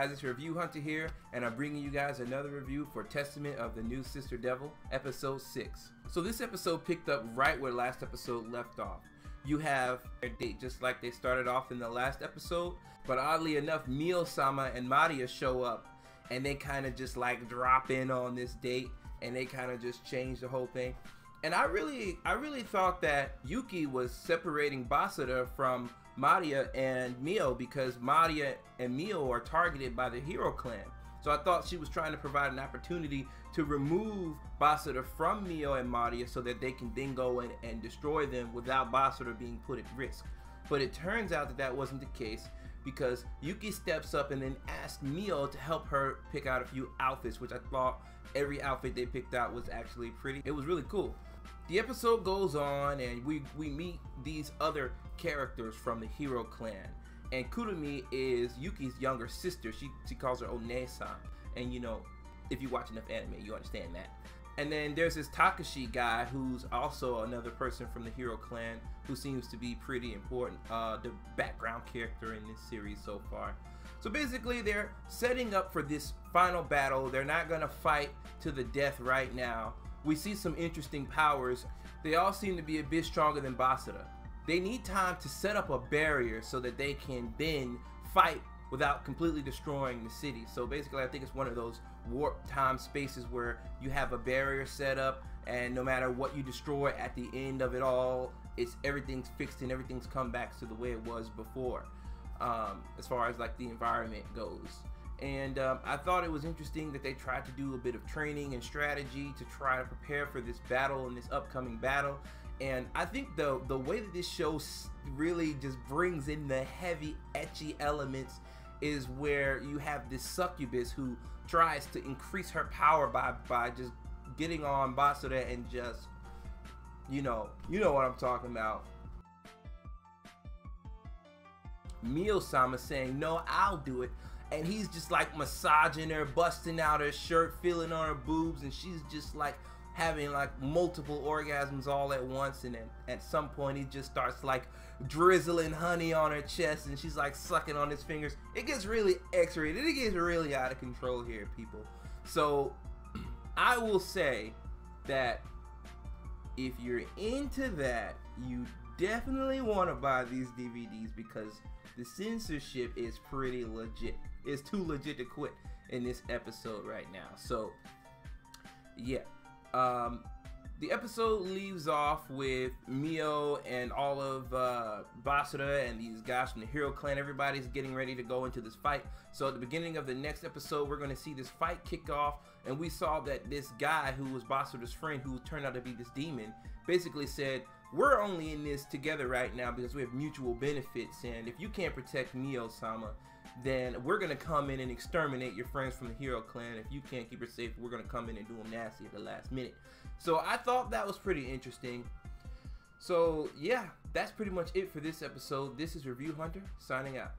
guys, it's Review Hunter here, and I'm bringing you guys another review for Testament of the New Sister Devil, episode 6. So this episode picked up right where last episode left off. You have a date just like they started off in the last episode, but oddly enough, Mio-sama and Maria show up, and they kind of just like drop in on this date, and they kind of just change the whole thing. And I really thought that Yuki was separating Basara from Maria and Mio, because Maria and Mio are targeted by the Hero Clan. So I thought she was trying to provide an opportunity to remove Basara from Mio and Maria so that they can then go in and destroy them without Basara being put at risk. But it turns out that that wasn't the case, because Yuki steps up and then asks Mio to help her pick out a few outfits, which I thought every outfit they picked out was actually pretty. It was really cool. The episode goes on, and we meet these other characters from the Hero Clan. And Kurumi is Yuki's younger sister. She calls her One-san. And you know, if you watch enough anime, you understand that. And then there's this Takashi guy who's also another person from the Hero Clan who seems to be pretty important, the background character in this series so far. So basically they're setting up for this final battle. They're not gonna fight to the death right now. We see some interesting powers. They all seem to be a bit stronger than Basara. They need time to set up a barrier so that they can then fight without completely destroying the city. So basically I think it's one of those warp time spaces where you have a barrier set up, and no matter what you destroy at the end of it all, everything's fixed and everything's come back to the way it was before, as far as like the environment goes. And I thought it was interesting that they tried to do a bit of training and strategy to try to prepare for this battle and this upcoming battle. And I think the way that this show really just brings in the heavy ecchi elements is where you have this succubus who tries to increase her power by just getting on Basara and just, you know what I'm talking about. Mio-sama saying, no, I'll do it. And he's just like massaging her, busting out her shirt, feeling on her boobs, and she's just like having like multiple orgasms all at once. And then at some point he just starts like drizzling honey on her chest, and she's like sucking on his fingers. It gets really X-rated. It gets really out of control here, people. So I will say that if you're into that, you definitely want to buy these DVDs, because the censorship is pretty legit. It's too legit to quit in this episode right now. So yeah, the episode leaves off with Mio and all of Basara and these guys from the Hero Clan. Everybody's getting ready to go into this fight. So at the beginning of the next episode, we're going to see this fight kick off, and we saw that this guy who was Basara's friend, who turned out to be this demon, basically said, we're only in this together right now because we have mutual benefits, and if you can't protect Mio-sama, then we're going to come in and exterminate your friends from the Hero Clan. If you can't keep her safe, we're going to come in and do them nasty at the last minute. So I thought that was pretty interesting. So yeah, that's pretty much it for this episode. This is Review Hunter, signing out.